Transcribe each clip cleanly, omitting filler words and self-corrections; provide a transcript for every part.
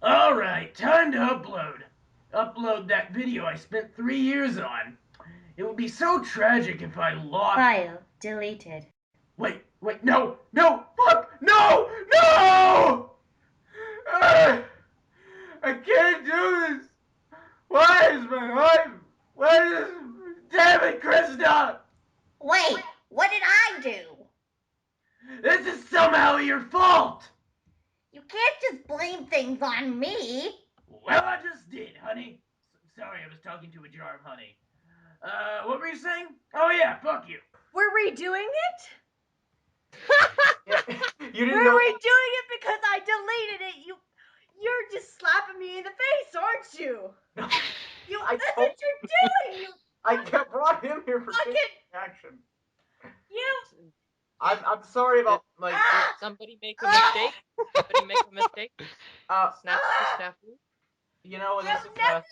Alright, time to upload. Upload that video I spent 3 years on. It would be so tragic if I lost. File deleted. Wait, no! Fuck! No! No! Ah, I can't do this! Why is my life? Why is. Damn it, Krista! Wait, what did I do? This is somehow your fault! You can't just blame things on me. Well, I just did, honey. Sorry, I was talking to a jar of honey. What were you saying? Oh yeah, fuck you. We're redoing it? Yeah, you didn't We're know. redoing it because I deleted it. You're just slapping me in the face, aren't you? That's what you're doing. I brought him here for Fucking action. you. I'm sorry about my. Ah! Did somebody make a mistake? Somebody make a mistake? Snafu? You know, You'll never let that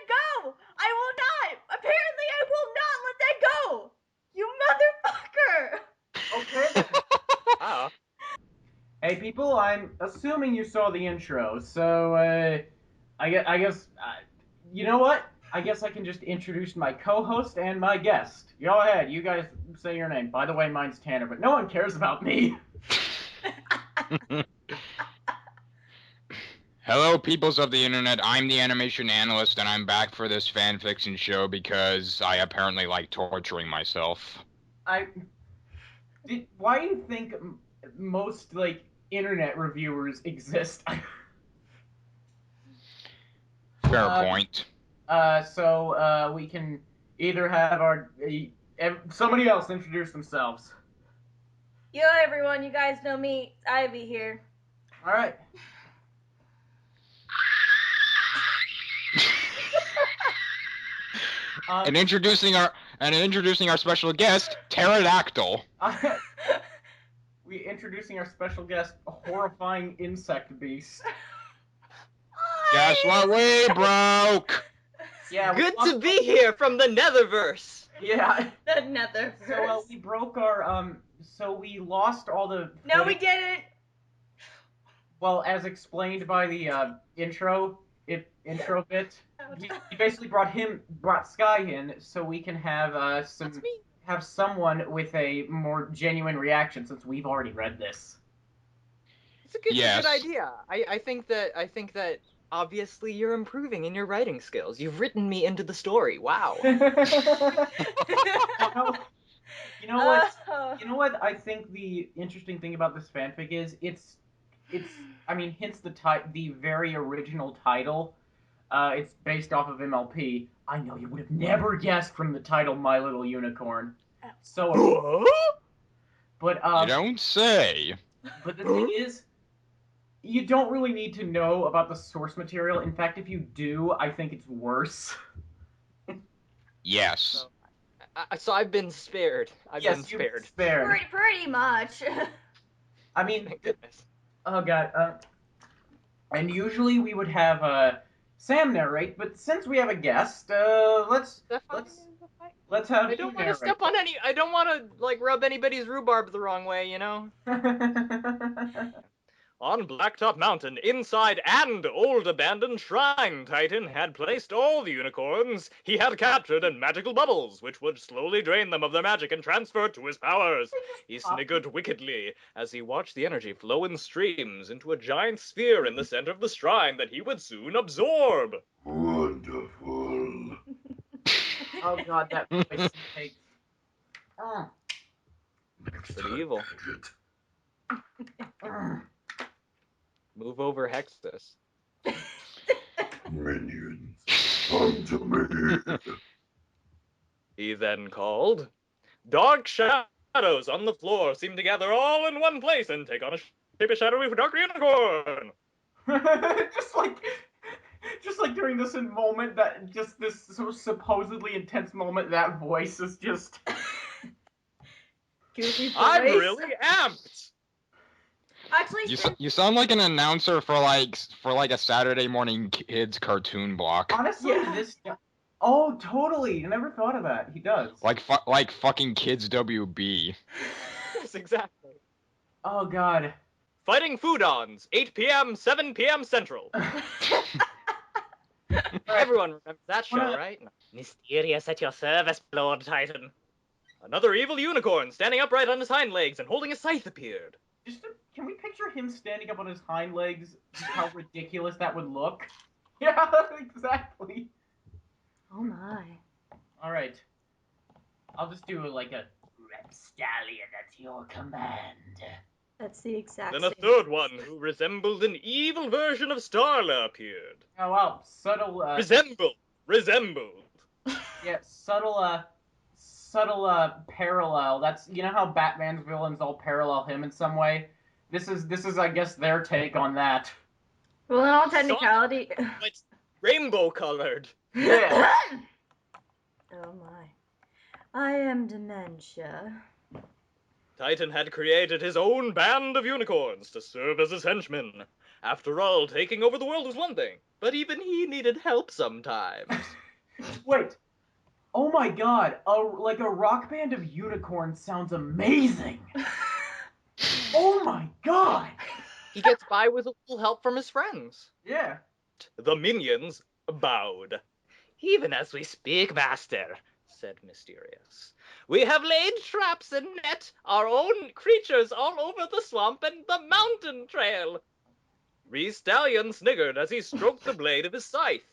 go. I will not. Apparently, I will not let that go. You motherfucker. Okay. Oh. Hey people, I'm assuming you saw the intro, so I guess you know what? I guess I can just introduce my co-host and my guest. Go ahead, you guys say your name. By the way, mine's Tanner, but no one cares about me. Hello, peoples of the internet. I'm the animation analyst, and I'm back for this fanfiction show because I apparently like torturing myself. Why do you think most internet reviewers exist? Fair point. So we can either have somebody else introduce themselves. Yo, everyone. You guys know me. Ivy here. All right. And introducing our special guest, Pterodactyl. We introducing our special guest, a horrifying insect beast. Guess what we broke? Yeah, Good to be here from the Netherverse. Yeah. The Netherverse. So we broke our So we lost all the. No, we didn't. Well, as explained by the intro bit, he basically brought Sky in so we can have someone with a more genuine reaction since we've already read this. It's a good idea. I think that obviously you're improving in your writing skills. You've written me into the story. Wow. You know what? I think the interesting thing about this fanfic is it's hence the very original title. It's based off of MLP. I know you would have never guessed from the title My Little Unicorn. So, but you don't say. But the thing is, you don't really need to know about the source material. In fact, if you do, I think it's worse. Yes. So I've been spared. You've been spared. Pretty much. I mean, Thank goodness. Oh god. And usually we would have Sam narrate, but since we have a guest, let's have. I don't want to step on any. I don't want to rub anybody's rhubarb the wrong way, you know. On Blacktop Mountain, inside an old abandoned shrine, Titan had placed all the unicorns he had captured in magical bubbles, which would slowly drain them of their magic and transfer it to his powers. He sniggered wickedly as he watched the energy flow in streams into a giant sphere in the center of the shrine that he would soon absorb. Wonderful. Oh god, that voice takes. Oh. Pretty evil. Move over Hexus. Minions, come to me. He then called. Dark shadows on the floor seem to gather all in one place and take on a shape of shadowy dark unicorn. just like during this moment, this supposedly intense moment, that voice is just. I'm really amped. Actually, you sound like an announcer for a Saturday morning kids cartoon block. Honestly, Oh, totally. I never thought of that. He does. Like fucking Kids WB. Yes, exactly. Oh god. Fighting Foodons, 8 p.m., 7 p.m. Central. Everyone remembers that show, right? Mysterious at your service, Lord Titan. Another evil unicorn standing upright on his hind legs and holding a scythe appeared. Can we picture him standing up on his hind legs? Just how ridiculous that would look. Yeah, exactly. Oh my. All right. I'll just do like a Repstallion at your command. That's the exact Then same. a third one who resembled an evil version of Starla appeared. Oh wow, subtle. Resembled. Yeah, subtle parallel. That's, you know how Batman's villains all parallel him in some way. This is I guess their take on that. Well, in all technicality. It's rainbow colored. Yeah. Oh my. I am dementia. Titan had created his own band of unicorns to serve as his henchmen. After all, taking over the world was one thing, but even he needed help sometimes. Wait. Oh my god, like a rock band of unicorns sounds amazing. Oh my god. He gets by with a little help from his friends. Yeah. The minions bowed. Even as we speak, master, said Mysterious. We have laid traps and net our own creatures all over the swamp and the mountain trail. Stallion sniggered as he stroked the blade of his scythe.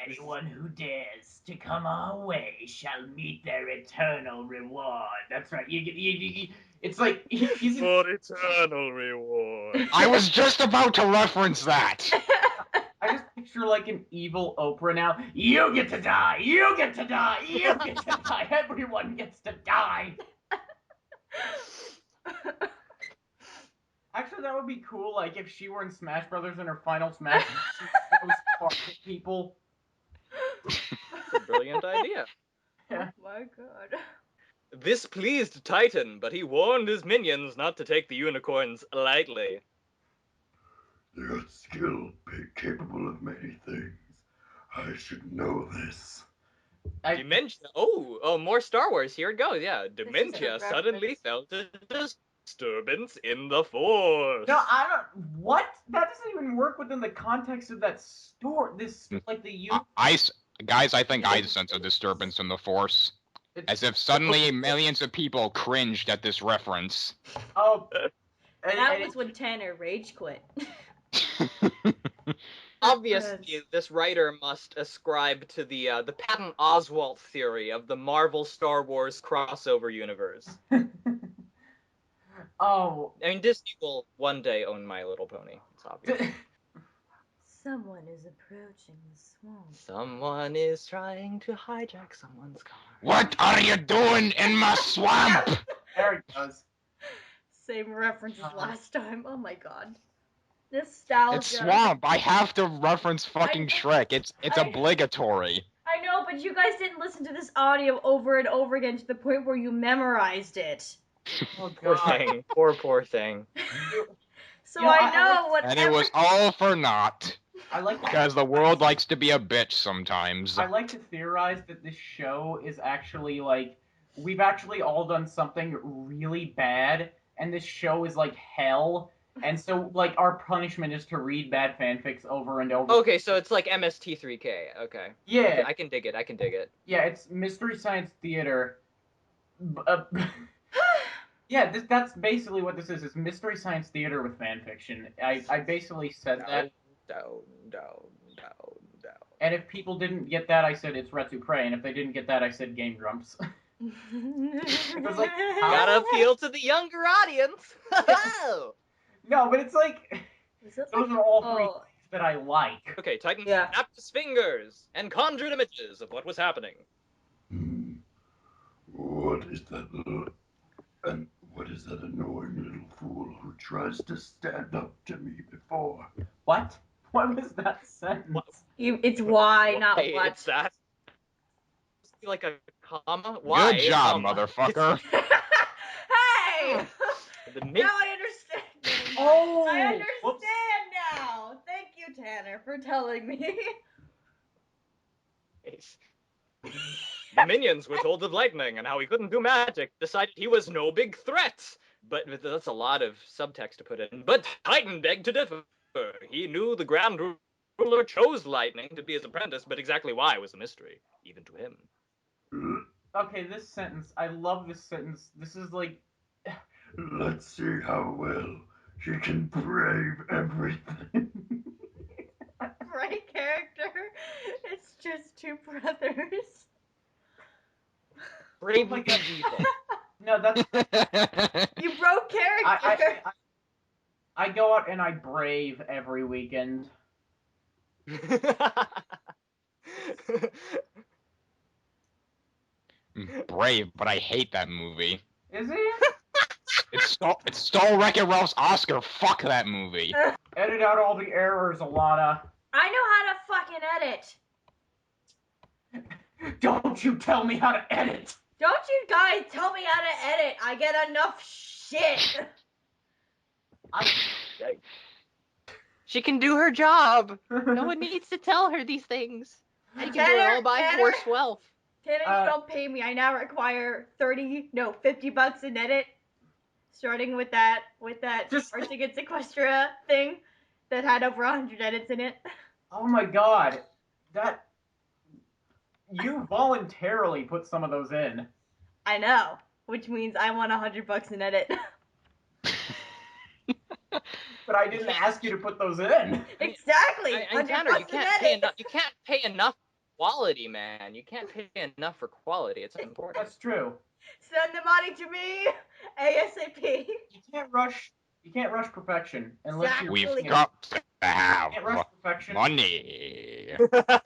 Anyone who dares to come our way shall meet their eternal reward. That's right. It's like he's For eternal reward. I was just about to reference that. I just picture like an evil Oprah now. You get to die. You get to die. You get to die. Everyone gets to die. Actually, that would be cool. Like if she were in Smash Brothers and her final Smash, she throws sparks at people. That's a brilliant idea. Yeah. Oh my god. This pleased Titan, but he warned his minions not to take the unicorns lightly. They're skilled, capable of many things. I should know this. Dementia. Oh, more Star Wars. Here it goes. Yeah, is a Dementia reference. suddenly felt a disturbance in the Force. No, I don't. What? That doesn't even work within the context of that store. This like the Guys, I think I sense a disturbance in the Force. As if suddenly millions of people cringed at this reference. Oh. That was when Tanner rage quit. Obviously, this writer must ascribe to the Patton Oswalt theory of the Marvel Star Wars crossover universe. Oh. I mean, Disney will one day own My Little Pony. It's obvious. Someone is approaching the swamp. Someone is trying to hijack someone's car. What are you doing in my swamp? There it goes. Same reference as last time. Oh my god. Nostalgia. It's swamp. I have to reference fucking Shrek. It's obligatory. I know, but you guys didn't listen to this audio over and over again to the point where you memorized it. Oh Poor god. thing. Poor thing. So You know, I know what. And it was all for naught. I like Because the world likes to be a bitch sometimes. I like to theorize that this show is actually like we've actually all done something really bad, and this show is like hell. And so, like, our punishment is to read bad fanfics over and over. Okay, so it's like MST3K. Okay. Yeah. I can dig it. Yeah, it's Mystery Science Theater. Yeah, that's basically what this is. It's Mystery Science Theater with fanfiction. I basically said that. Down. And if people didn't get that, I said it's Retsu Prey. And if they didn't get that, I said Game Grumps. It was like, Gotta appeal to the younger audience. No, but it's like, those are all three things that I like. Okay, Titan Yeah. snapped his fingers and conjured images of what was happening. What is that little... And what is that annoying little fool who tries to stand up to me before? What? What was that sentence? It's why, not Why what. it's that. Like a comma? Why? Good job, motherfucker. Hey! The Now I understand. Oh! I understand Whoops. now. Thank you, Tanner, for telling me. The minions were told of lightning and how he couldn't do magic, decided he was no big threat. But that's a lot of subtext to put in. But Titan begged to differ. He knew the Grand Ruler chose Lightning to be his apprentice, but exactly why was a mystery, even to him. Okay, this sentence. I love this sentence. This is like. Let's see how well she can brave everything. Right character. It's just two brothers. Brave Oh my with God. evil. No, that's. You broke character. I go out and I brave every weekend. Brave, but I hate that movie. Is it? It stole Wreck-It Ralph's Oscar. Fuck that movie. Edit out all the errors, Alana. I know how to fucking edit. Don't you tell me how to edit. Don't you guys tell me how to edit. I get enough shit. She can do her job. No one needs to tell her these things. She can do it all by herself. Tanner, you don't pay me. I now require $50 in edit. Starting with that Just- Arctic Sequestria thing that had over 100 edits in it. Oh my God, that you voluntarily put some of those in. I know, which means I want $100 in edit. But I didn't ask you to put those in. Exactly. And Tanner, you can't pay enough. You can't pay enough quality, man. You can't pay enough for quality. It's important. That's true. Send the money to me ASAP. You can't rush perfection unless you're. We've Exactly. got to have You can't rush perfection. money.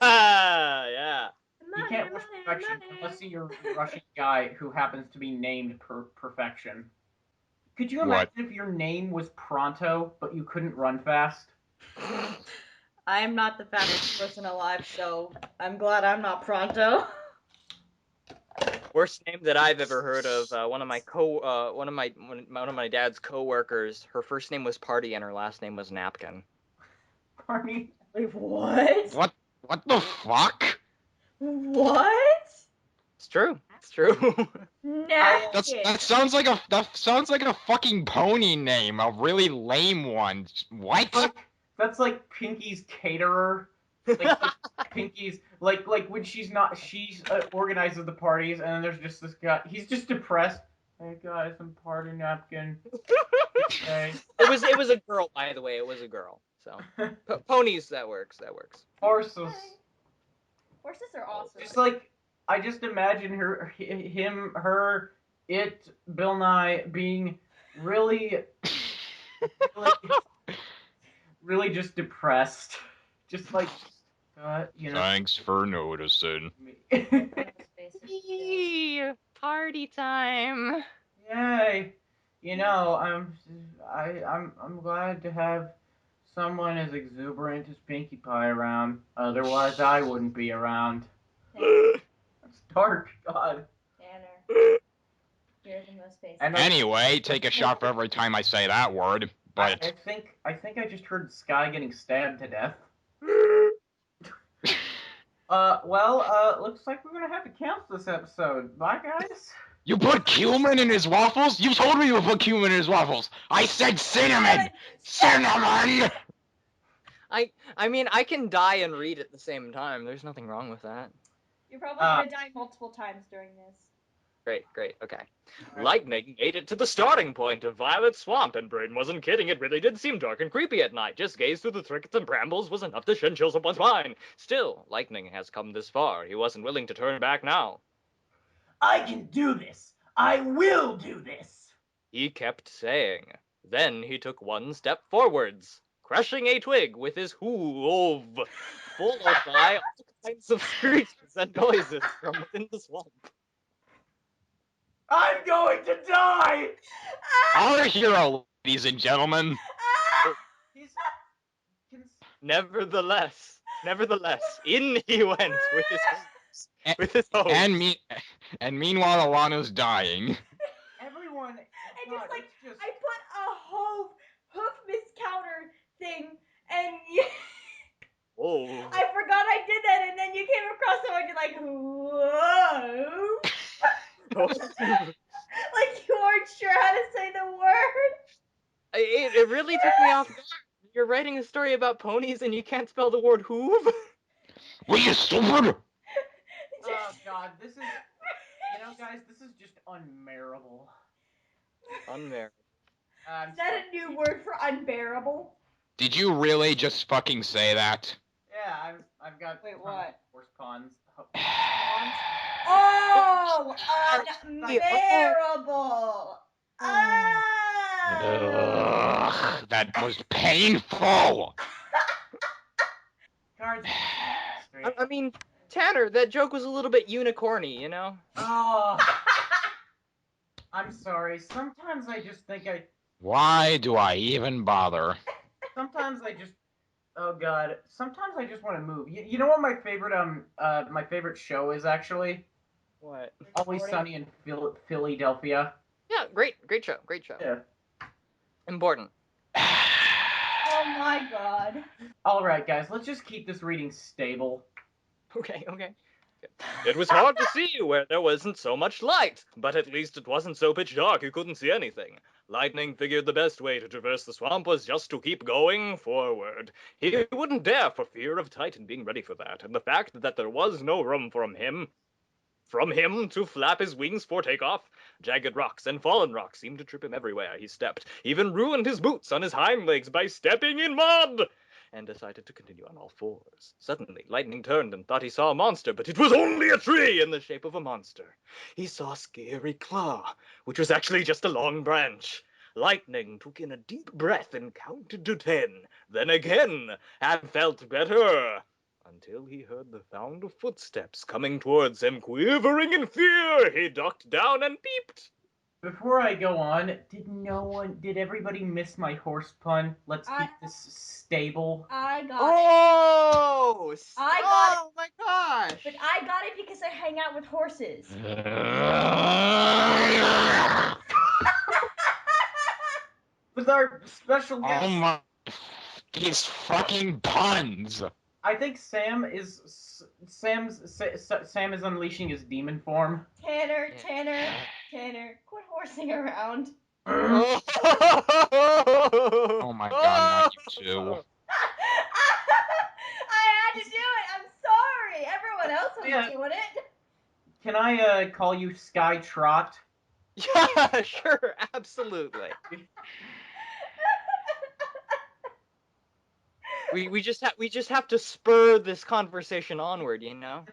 Yeah. You can't rush perfection unless you're rushing a guy who happens to be named Perfection. Could you imagine if your name was Pronto, but you couldn't run fast? I am not the fastest person alive, so I'm glad I'm not Pronto. Worst name that I've ever heard of. One of my dad's coworkers. Her first name was Party and her last name was Napkin. Barney? Wait, what? What the fuck? What? It's true. It's true. Napkin. That sounds like a fucking pony name, a really lame one. What? That's like Pinky's caterer. Like Pinky's like when she organizes the parties, and then there's just this guy. He's just depressed. Hey guys, I'm party napkin. Okay. It was a girl, by the way. It was a girl. So ponies, that works. That works. Horses. Horses are awesome. Just like I just imagine Bill Nye being really, really just depressed. Just like, Thanks for noticing. Yee, party time. Yay! I'm glad to have someone as exuberant as Pinkie Pie around. Otherwise, I wouldn't be around. That's dark, God. Tanner, you're the most basic. Anyway, take a shot for every time I say that word. But I think I just heard Sky getting stabbed to death. Looks like we're gonna have to cancel this episode. Bye, guys. you put cumin in his waffles? You told me you put cumin in his waffles. I said cinnamon. Cinnamon. I mean, I can die and read at the same time. There's nothing wrong with that. You're probably gonna die multiple times during this. Great, okay. Lightning made it to the starting point of Violet Swamp, and Brain wasn't kidding. It really did seem dark and creepy at night. Just gaze through the thickets and brambles was enough to send chills up one's spine. Still, Lightning has come this far. He wasn't willing to turn back now. I can do this. I will do this. He kept saying. Then he took one step forwards, crushing a twig with his hoof, followed by all kinds of screeches and noises from within the swamp. I'm going to die! Our hero, ladies and gentlemen. Nevertheless, in he went with his hose. And meanwhile, Alana's dying. Everyone. And God, just like it's just... I put a hoof miscounter thing, and Oh. I forgot I did that, and then you came across it, and you're like, whoa. Like you weren't sure how to say the word. It really took me off guard. You're writing a story about ponies and you can't spell the word hoof? Will you stupid? Oh God, this is, guys, this is just unbearable. Unmarried. Is that a new word for unbearable? Did you really just fucking say that? Yeah, I've got. Wait, what? Horse ponds. Oh, Sorry. unbearable. Oh. Ugh, that was painful. Cards. I mean, Tanner, that joke was a little bit unicorny, you know? Oh. I'm sorry. Sometimes I just think Why do I even bother? Sometimes I just. Oh God. Sometimes I just want to move. You know what my favorite show is actually? What? Always Sunny in Philadelphia. Yeah, great show. Yeah. Important. Oh my God. All right, guys. Let's just keep this reading stable. Okay. It was hard to see where there wasn't so much light, but at least it wasn't so pitch dark you couldn't see anything. Lightning figured the best way to traverse the swamp was just to keep going forward. He wouldn't dare for fear of Titan being ready for that, and the fact that there was no room from him to flap his wings for takeoff. Jagged rocks and fallen rocks seemed to trip him everywhere he stepped, even ruined his boots on his hind legs by stepping in mud, and decided to continue on all fours. Suddenly, Lightning turned and thought he saw a monster, but it was only a tree in the shape of a monster. He saw a scary claw, which was actually just a long branch. Lightning took in a deep breath and counted to 10, then again, and felt better, until he heard the sound of footsteps coming towards him. Quivering in fear, he ducked down and peeped. Before I go on, did everybody miss my horse pun? Let's keep this stable. I got it. Oh! I got it. Oh my gosh! But I got it because I hang out with horses. With our special guest. Oh my... These fucking puns. I think Sam is unleashing his demon form. Tanner, quit horsing around. Oh my god, not you too. I had to do it. I'm sorry. Everyone else was doing it. Can I call you Sky Trot? Yeah, sure, absolutely. We just have to spur this conversation onward, you know?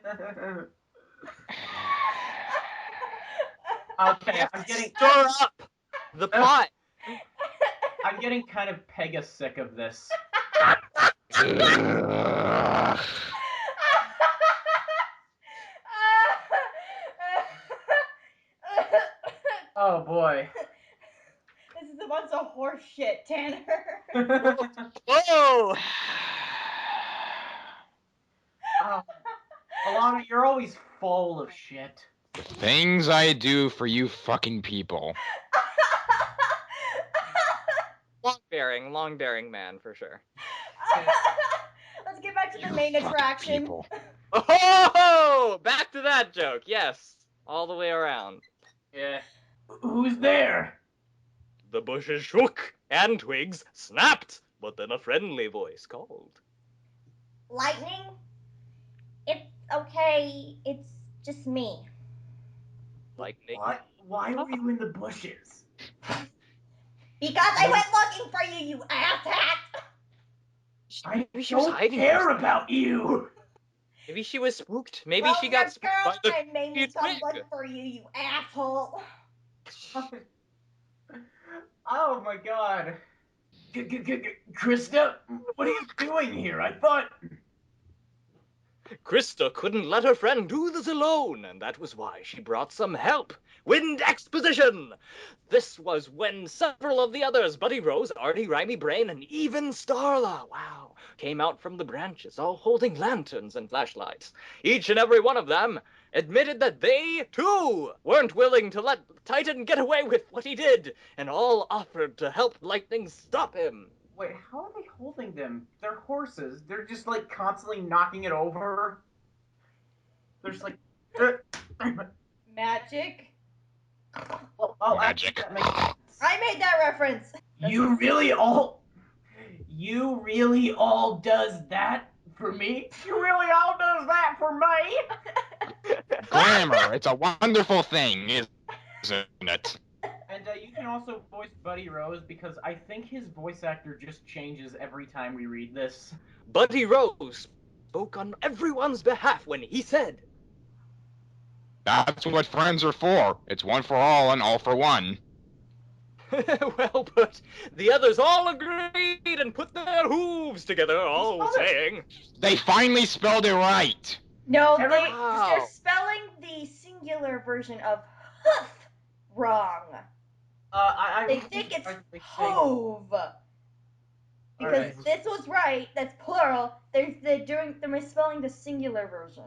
Okay, I'm getting stir up the pot. I'm getting kind of pega-sick of this. Oh boy. This is a bunch of horse shit, Tanner. Whoa! Alana, you're always full of shit. Things I do for you fucking people. Long bearing man for sure. Let's get back to the main attraction. Oh, back to that joke. Yes, all the way around. Yeah. Who's there? The bushes shook and twigs snapped, but then a friendly voice called. Lightning? It's okay. It's just me. Lightning. Why were you in the bushes? Because I went looking for you, you asshat! I don't care about you! Maybe she was spooked. Maybe she got spooked by the made me come look for you, you asshole. Oh my god. Krista, what are you doing here? I thought... Krista couldn't let her friend do this alone, and that was why she brought some help. Wind exposition! This was when several of the others, Buddy Rose, Artie, Rhymy Brain, and even Starla, wow, came out from the branches, all holding lanterns and flashlights. Each and every one of them admitted that they, too, weren't willing to let Titan get away with what he did, and all offered to help Lightning stop him. Wait, how are they holding them? They're horses. They're just, like, constantly knocking it over. They're just like... Magic. Oh, Magic. I made that reference. You really all does that for me? You really all does that for me? Glamour, it's a wonderful thing, isn't it? And you can also voice Buddy Rose because I think his voice actor just changes every time we read this. Buddy Rose spoke on everyone's behalf when he said, That's what friends are for. It's one for all and all for one. well, but the others all agreed and put their hooves together, all saying, They finally spelled it right. No, they're Wow. spelling the singular version of hoof wrong. They think it's hove. Because Alright. this was right, that's plural. They're misspelling the singular version.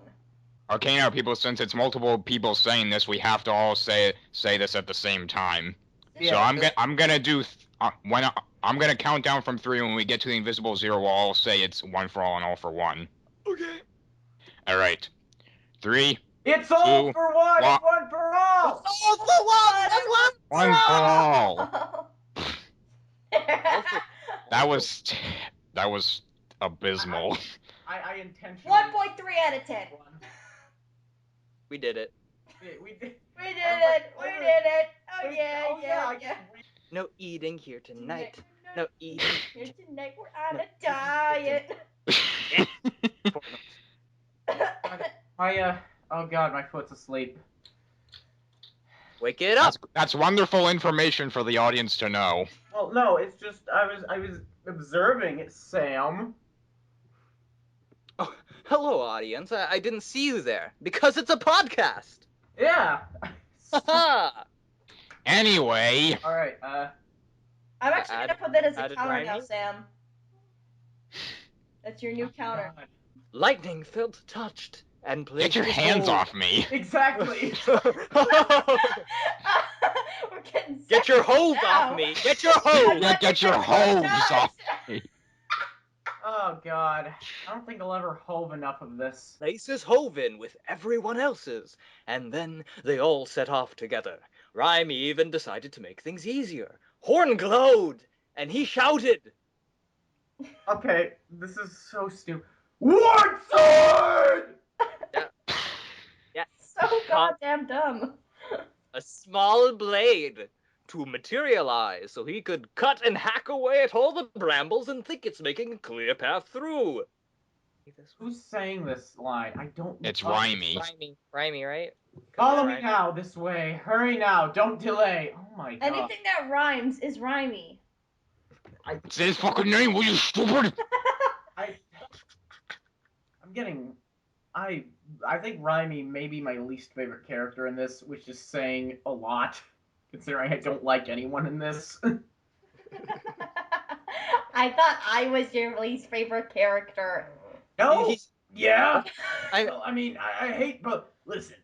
Okay, now people, since it's multiple people saying this, we have to all say this at the same time. Yeah. So I'm gonna do I'm gonna count down from 3. When we get to the invisible 0, we'll all say it's one for all and all for one. Okay. All right, 3. It's all 2, for one, one. it's one for all. All for one! One for all. That was abysmal. I intentionally. 1.3 out of 10. We did it. We did. We did it. We did it. Oh yeah. No eating here tonight. No eating. Here tonight we're on a diet. Oh god, my foot's asleep. Wake it up. That's wonderful information for the audience to know. Well, no, it's just I was observing it, Sam. Oh, hello, audience. I didn't see you there because it's a podcast. Yeah. Anyway. All right. I'm actually gonna put that as a counter now, rhyming? Sam. That's your new counter. God. Lightning felt touched and placed Get your his hands hold. off me. Exactly. We're getting Get your sexy hose now. off me. Get your hose. Get your hose off me. Oh god. I don't think I'll ever hove enough of this. Places hove in with everyone else's, and then they all set off together. Rhyme even decided to make things easier. Horn glowed, and he shouted. Okay, this is so stupid. One sword! Yes. So goddamn dumb. A small blade to materialize so he could cut and hack away at all the brambles and think it's making a clear path through. Who's saying this line? I don't know. It's rhymey. Rhymey, right? Follow me now, this way. Hurry now, don't delay. Oh my god. Anything that rhymes is rhymey. It's his fucking name, will you stupid? I'm getting. I think Rhymy may be my least favorite character in this, which is saying a lot, considering I don't like anyone in this. I thought I was your least favorite character. No? Yeah? I- Well, I mean, I hate, but listen,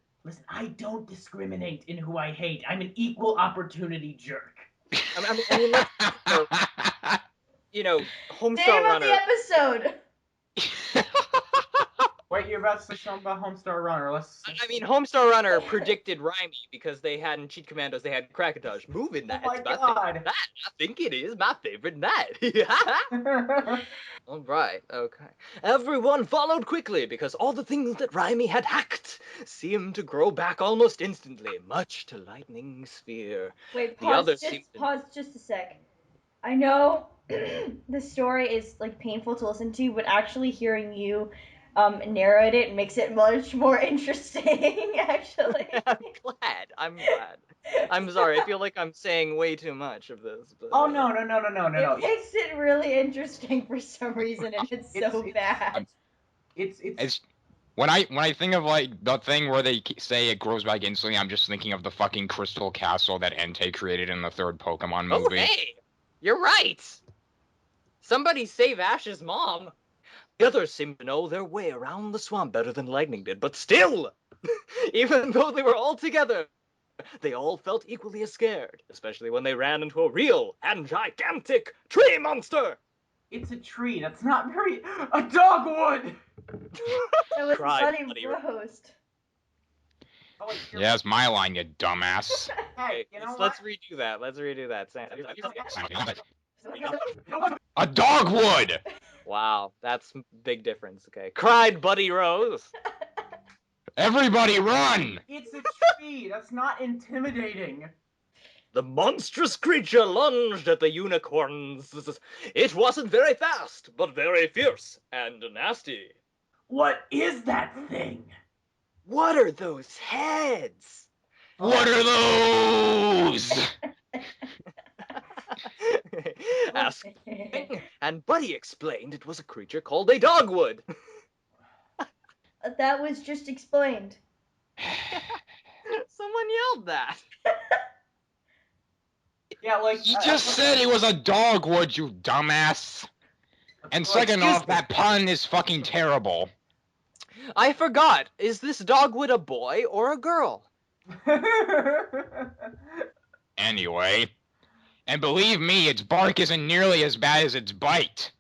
I don't discriminate in who I hate. I'm an equal opportunity jerk. I mean, let's, you know, Name Homestar of Runner. the episode. Wait, you're about to say something about Homestar Runner. I mean, Homestar Runner predicted Rhymy because they had in Cheat Commandos, they had Crackatage. Moving that. Oh my It's my god. favorite night. I think it is my favorite night. All right, okay. Everyone followed quickly because all the things that Rhymy had hacked seemed to grow back almost instantly, much to Lightning's fear. Wait, The others pause seem to- pause just a sec. I know the story is like painful to listen to, but actually hearing you narrate it makes it much more interesting, actually. I'm glad. I'm sorry, I feel like I'm saying way too much of this. But, Oh no. It makes it really interesting for some reason, and it's so bad. It's when I think of like the thing where they say it grows back instantly, I'm just thinking of the fucking crystal castle that Entei created in the 3rd Pokemon Oh, movie. hey! You're right! Somebody save Ash's mom! The others seemed to know their way around the swamp better than Lightning did, but still! Even though they were all together, they all felt equally as scared, especially when they ran into a real and gigantic tree monster! It's a tree. That's not very. A dogwood! That was Cried funny Buddy. roast. Oh, wait, Yeah, that's my line, you dumbass. Hey, Okay, you know let's what? redo that. Let's redo that. Sam. A dogwood! Wow, that's big difference. Okay, cried Buddy Rose. Everybody run! It's a tree. That's not intimidating. The monstrous creature lunged at the unicorns. It wasn't very fast, but very fierce and nasty. What is that thing? What are those heads? What are those? Asked and Buddy explained it was a creature called a dogwood. That was just explained. Someone yelled that. Yeah, like He just said it was a dogwood, you dumbass. And second excuse off, that pun is fucking terrible. I forgot. Is this dogwood a boy or a girl? Anyway. And believe me, its bark isn't nearly as bad as its bite.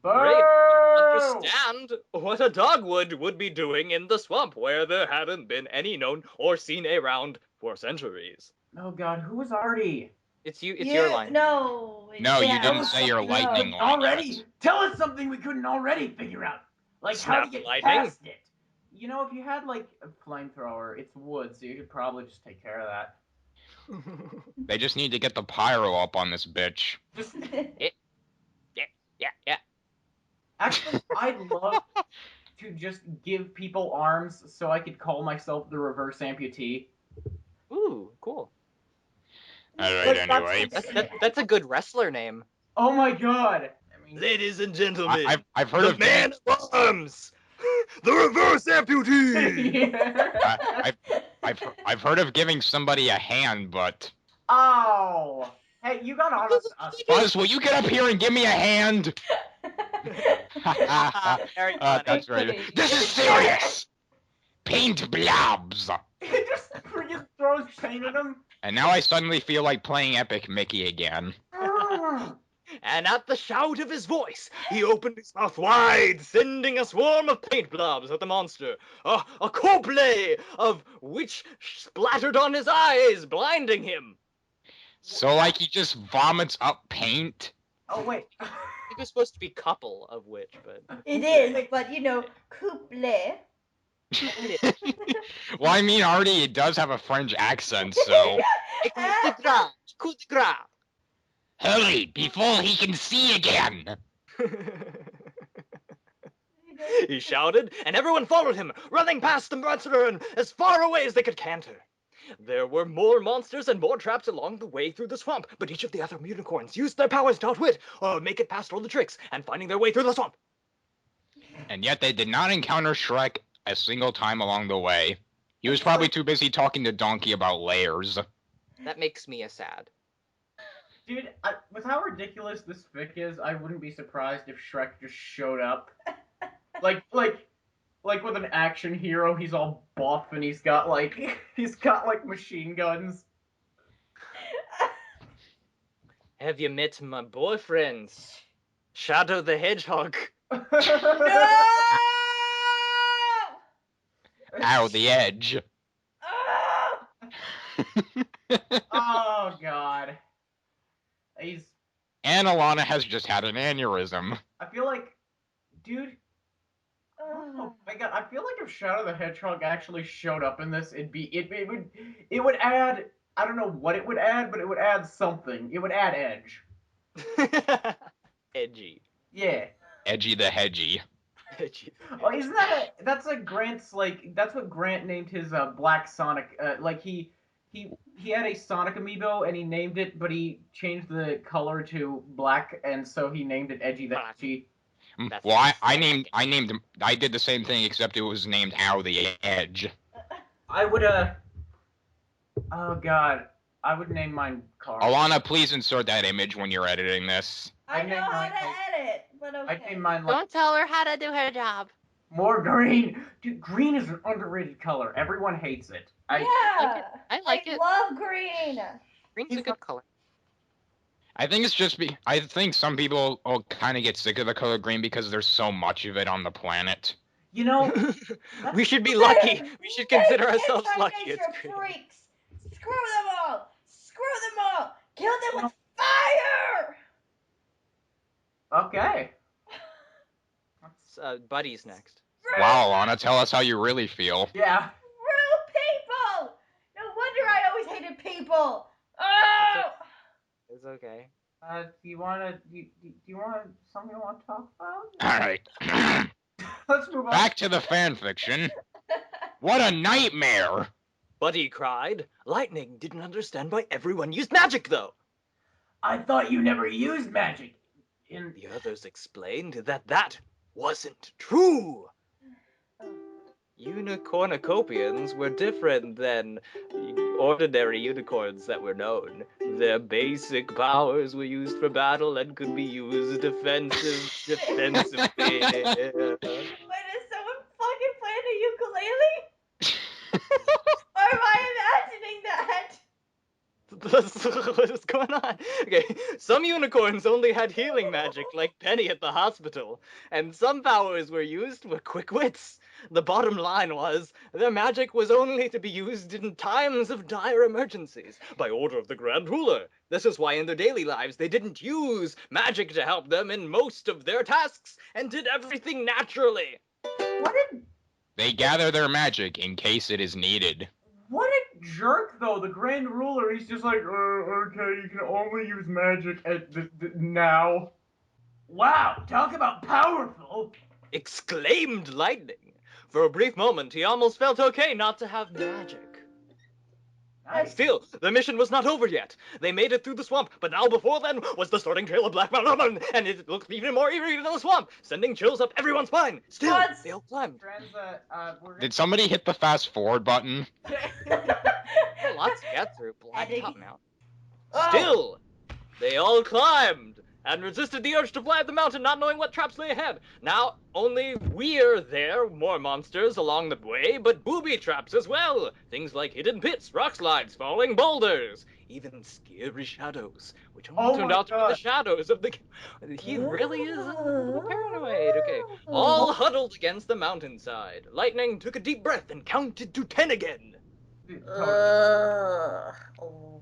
Great. Boo! Understand what a dogwood would be doing in the swamp where there hadn't been any known or seen around for centuries. Oh God, who was Artie? It's you. It's your line. No. No, you yeah, didn't it was say your something lightning else. line. Already? Tell us something we couldn't already figure out. Like how to Snap get lightning? past it. You know, if you had like a flamethrower, it's wood, so you could probably just take care of that. They just need to get the pyro up on this bitch. Just Yeah. actually, I'd love to just give people arms so I could call myself the reverse amputee. Ooh, cool. Alright, Like, anyway. That's a good wrestler name. Oh my God! I mean, Ladies and gentlemen, I've heard the of man of arms, the reverse amputee. yeah. I've heard of giving somebody a hand, but Oh, hey, you got on us. Buzz, will you get up here and give me a hand? Very funny. That's right. This is serious. Paint blobs. He just freaking throws paint at him. And now I suddenly feel like playing Epic Mickey again. And at the shout of his voice, he opened his mouth wide, sending a swarm of paint blobs at the monster. A couple of which splattered on his eyes, blinding him. So like he just vomits up paint? Oh wait. It was supposed to be couple of which, but It is, but you know, couple. Well, I mean, already it does have a French accent, so... coup de grace. Hurry, before he can see again! He shouted, and everyone followed him, running past the monster and as far away as they could canter. There were more monsters and more traps along the way through the swamp, but each of the other unicorns used their powers to outwit or make it past all the tricks and finding their way through the swamp. And yet they did not encounter Shrek a single time along the way. He was probably too busy talking to Donkey about layers. That makes me sad. Dude, with how ridiculous this fic is, I wouldn't be surprised if Shrek just showed up. like with an action hero, he's all buff and he's got like machine guns. Have you met my boyfriend, Shadow the Hedgehog? No! Ow, the edge. Oh God. And Alana has just had an aneurysm. I feel like, dude. Oh my God! I feel like if Shadow the Hedgehog actually showed up in this, it would add. I don't know what it would add, but it would add something. It would add edge. Edgy. Yeah. Edgy the Hedgy. Edgy. Oh, isn't that's like Grant's like that's what Grant named his Black Sonic. Like he had a Sonic amiibo and he named it, but he changed the color to black, and so he named it Edgy the Edgy. That's Well, I did the same thing, except it was named Ow the Edge. I would oh God, I would name mine Carl. Alana, please insert that image when you're editing this. I named know how mine, to edit, but I okay. named mine like Don't tell her how to do her job. more green. Dude, green is an underrated color. Everyone hates it. Yeah, I like it. love green. Green's a good color. I think it's just I think some people will kind of get sick of the color green because there's so much of it on the planet. You know, We should be lucky. We should consider ourselves lucky. It's It's green. freaks. Screw them all. Screw them all. Kill them with fire. Okay. Buddy's next. Wow, Lana, tell us how you really feel. Yeah. Rude people! No wonder I always hated people! Oh! It's okay. Do you want to? Do you want something you want to talk about? All right. Let's move on. Back to the fanfiction. What a nightmare! Buddy cried. Lightning didn't understand why everyone used magic, though. I thought you never used magic. The others explained that wasn't true. Unicornicopians were different than ordinary unicorns that were known. Their basic powers were used for battle and could be used defensively. Wait, is someone fucking playing a ukulele? Or am I imagining that? What's going on? Okay, some unicorns only had healing magic, like Penny at the hospital, and some powers were used for quick wits. The bottom line was, their magic was only to be used in times of dire emergencies, by order of the Grand Ruler. This is why in their daily lives they didn't use magic to help them in most of their tasks, and did everything naturally. They gather their magic in case it is needed. What a jerk, though. The Grand Ruler, he's just like, okay, you can only use magic at now. Wow, talk about powerful. Exclaimed Lightning. For a brief moment, he almost felt okay not to have magic. Nice. Still, the mission was not over yet. They made it through the swamp, but now before them was the starting trail of Black Mountain, and it looked even more eerie than the swamp, sending chills up everyone's spine. Still, What? they all climbed. Friends, Did somebody hit the fast forward button? Lots to get through. Blacktop Mountain. Oh. Still, they all climbed and resisted the urge to fly up the mountain, not knowing what traps lay ahead. Now, only we're there, more monsters along the way, but booby traps as well. Things like hidden pits, rock slides, falling boulders, even scary shadows, which only turned out to be the shadows of the... He really is a little paranoid. Okay, all huddled against the mountainside. Lightning took a deep breath and counted to 10 again.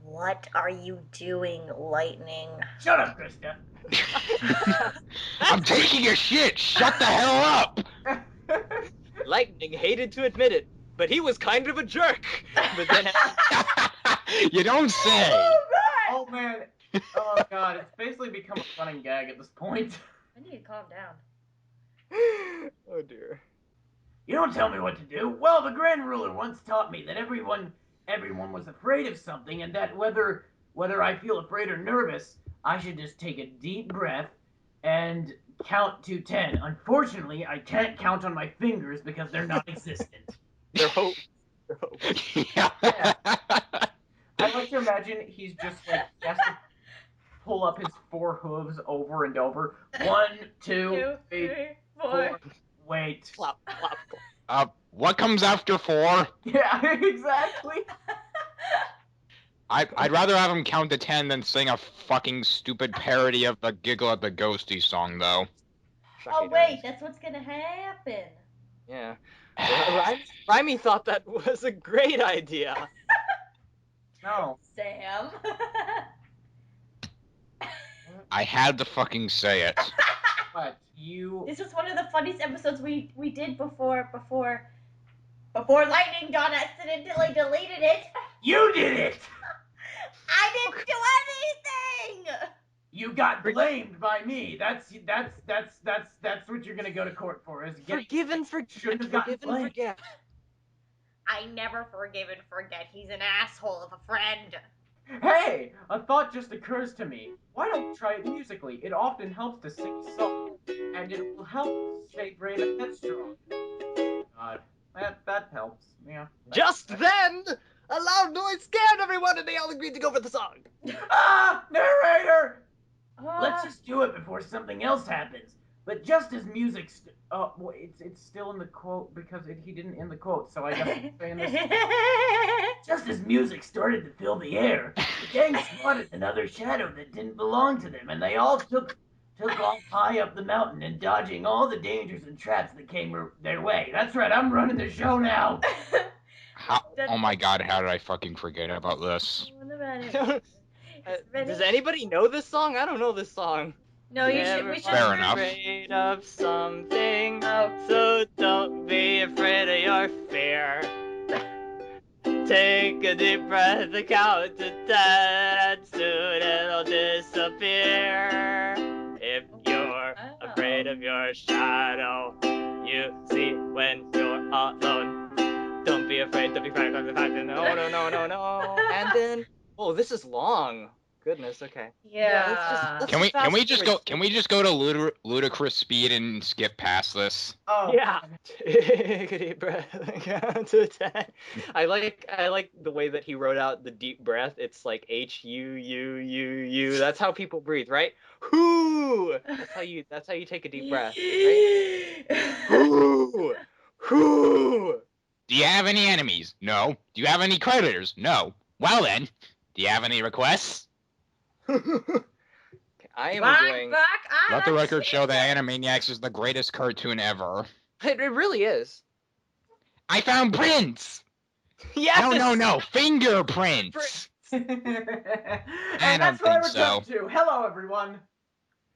What are you doing, Lightning? Shut up, Krista. I'm taking a shit! Shut the hell up! Lightning hated to admit it, but he was kind of a jerk. But then... You don't say! Oh, man. Oh, God. It's basically become a running gag at this point. I need to calm down. Oh, dear. You don't tell me what to do. Well, the Grand Ruler once taught me that everyone was afraid of something, and that whether I feel afraid or nervous, I should just take a deep breath and count to 10. Unfortunately, I can't count on my fingers because they're non-existent. They're hope. Yeah. I like to imagine he's just like, he has to pull up his 4 hooves over and over. 1, 2, 3, 4. Wait. Flop, flop, flop. What comes after 4? Yeah, exactly. I'd rather have him count to 10 than sing a fucking stupid parody of the Giggle at the Ghosty song, though. Oh, wait, that's what's gonna happen. Yeah. Rhymy thought that was a great idea. No. Sam. I had to fucking say it. But you... This was one of the funniest episodes we did before Lightning Dawn accidentally deleted it. You did it! I didn't do anything! You got blamed by me. That's what you're gonna go to court for. Is Forgive and forget. I never forgive and forget. He's an asshole of a friend. Hey, a thought just occurs to me. Why don't we try it musically? It often helps to sing a song, and it will help stay brave and headstrong. God, that helps. Yeah. Just then, a loud noise scared everyone, and they all agreed to go for the song. Ah, narrator! Let's just do it before something else happens. But just as music, well, it's still in the quote because he didn't end the quote, so I guess I'm saying this. Just as music started to fill the air, the gang spotted another shadow that didn't belong to them, and they all took off high up the mountain and dodging all the dangers and traps that came their way. That's right, I'm running the show now. Oh my god, how did I fucking forget about this? Does anybody know this song? I don't know this song. No, you should. Never We should. Fair enough. afraid of something, Oh. so don't be afraid of your fear. Take a deep breath and count to 10, and soon it'll disappear. If you're afraid of your shadow, you see when you're alone. Don't be afraid, don't be frightened, don't be frightened. No. And then, oh, this is long. Goodness, okay. Yeah. Let's Can we just go? fast Can we just go to ludicrous speed and skip past this? Oh. Yeah. Take a deep breath and count to 10. I like the way that he wrote out the deep breath. It's like H-U-U-U-U. That's how people breathe, right? Whoo! That's how you take a deep breath, right? Whoo! Whoo! Do you have any enemies? No. Do you have any creditors? No. Well then, do you have any requests? I am Back, going. Let the record show that Animaniacs is the greatest cartoon ever. It really is. I found prints! Yes. No. Fingerprints! And I don't that's what I think was so. up to. Hello, everyone.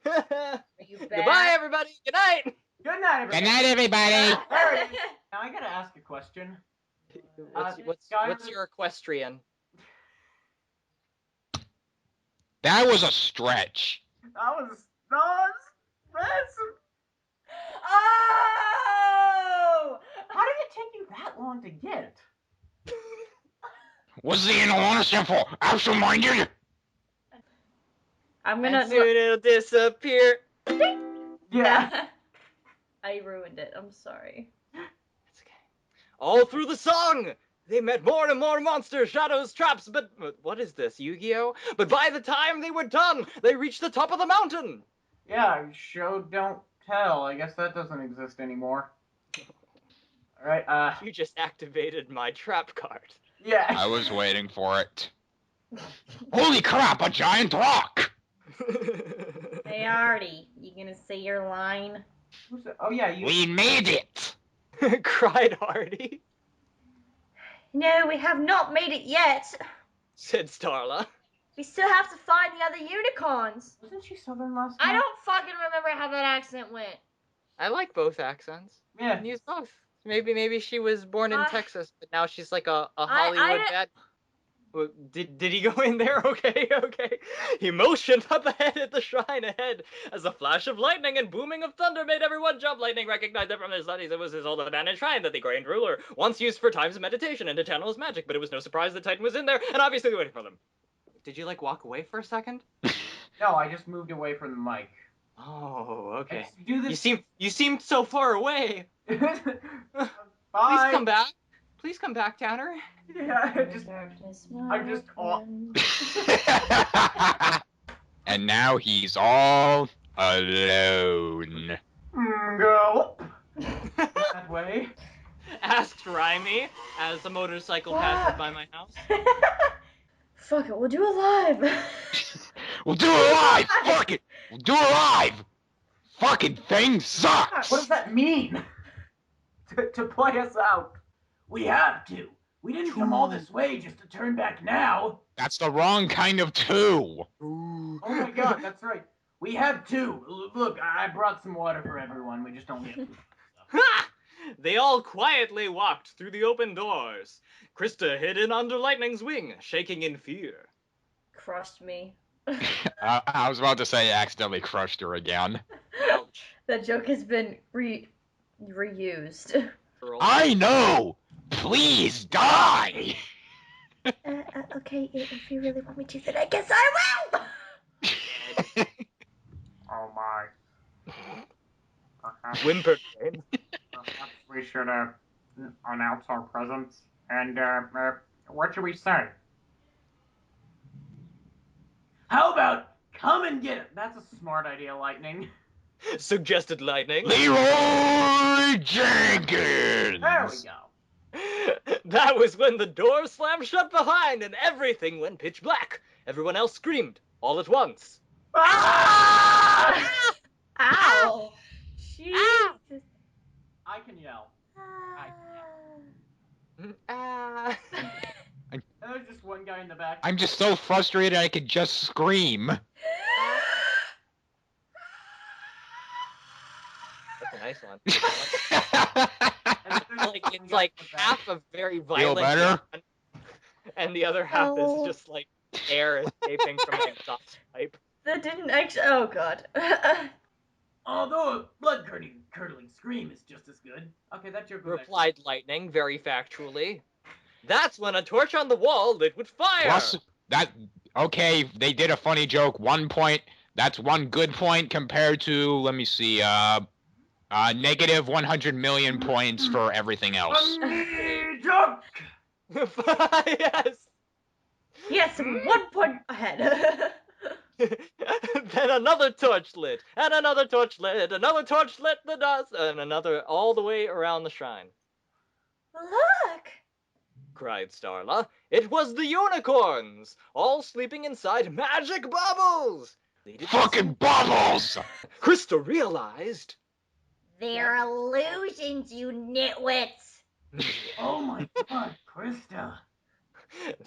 Goodbye, everybody. Good night. Good night, everybody. Good night, everybody! There it is. Now I gotta ask a question. What's your equestrian? That was a stretch. That was that's. Oh! How did it take you that long to get? Was the anal simple? Absent-minded? I'm And gonna. soon it'll disappear. Yeah. I ruined it. I'm sorry. It's okay. All through the song, they met more and more monsters, shadows, traps, but what is this, Yu-Gi-Oh? But by the time they were done, they reached the top of the mountain. Yeah. Show don't tell. I guess that doesn't exist anymore. All right. You just activated my trap card. Yeah. I was waiting for it. Holy crap, a giant rock! Hey, Artie, you gonna say your line? Oh yeah. You. We made it! Cried Hardy, No, we have not made it yet. said Starla. We still have to find the other unicorns. Wasn't she Southern last I night? don't fucking remember how that accent went. I like both accents. Yeah. Can use both. Maybe she was born in I- Texas, but now she's like a Hollywood bad. Well, did he go in there? Okay. He motioned up ahead at the shrine ahead as a flash of lightning and booming of thunder made everyone jump. Lightning recognized it from his studies. It was his old abandoned shrine that the grand ruler once used for times of meditation and to channel his magic, but it was no surprise that Titan was in there and obviously waiting for them. Did you walk away for a second? No, I just moved away from the mic. Oh, okay. Do this. You seemed so far away. Bye. Please come back. Please come back, Tanner. Yeah, I'm just off. And now he's all alone. Go that way. Asked Rhyme as the motorcycle passes by my house. Fuck it, we'll do it live. We'll do it live! Fuck it! We'll do it live! Fucking thing sucks! What does that mean? To play us out. We have to. We didn't come all this way just to turn back now. That's the wrong kind of two. Oh my god, that's right. We have two. Look, I brought some water for everyone. We just don't get food. Ha! They all quietly walked through the open doors. Krista hid in under Lightning's wing, shaking in fear. Crushed me. I was about to say accidentally crushed her again. Ouch. That joke has been reused. I know! Please die! Okay, if you really want me to, then I guess I will! Oh my. Whimpered. Perhaps we should announce our presence. And what should we say? How about come and get it? That's a smart idea, Lightning. Suggested Lightning. Leroy Jenkins! There we go. That was when the door slammed shut behind and everything went pitch black. Everyone else screamed all at once. Ah! Ow! Jesus. I can yell. Ah. There's just one guy in the back. I'm just so frustrated I could just scream. Nice one. And It's like half a very violent better? yawn, and the other half is Oh. just like air escaping from an exhaust pipe. That didn't actually. Oh god. Although a blood-curdling scream is just as good. Okay, that joke was Replied Lightning, very factually. That's when a torch on the wall lit with fire. Plus, okay, they did a funny joke. 1 point. That's one good point compared to, let me see, negative 100 million points for everything else. Funny joke! Yes. Yes, 1 point ahead. Then another torch lit, and another torch lit, another torch lit the dust, and another all the way around the shrine. Look! Cried Starla. It was the unicorns, all sleeping inside magic bubbles. They didn't Fucking bubbles! Krista realized. They're illusions, you nitwits. Oh my god, Krista.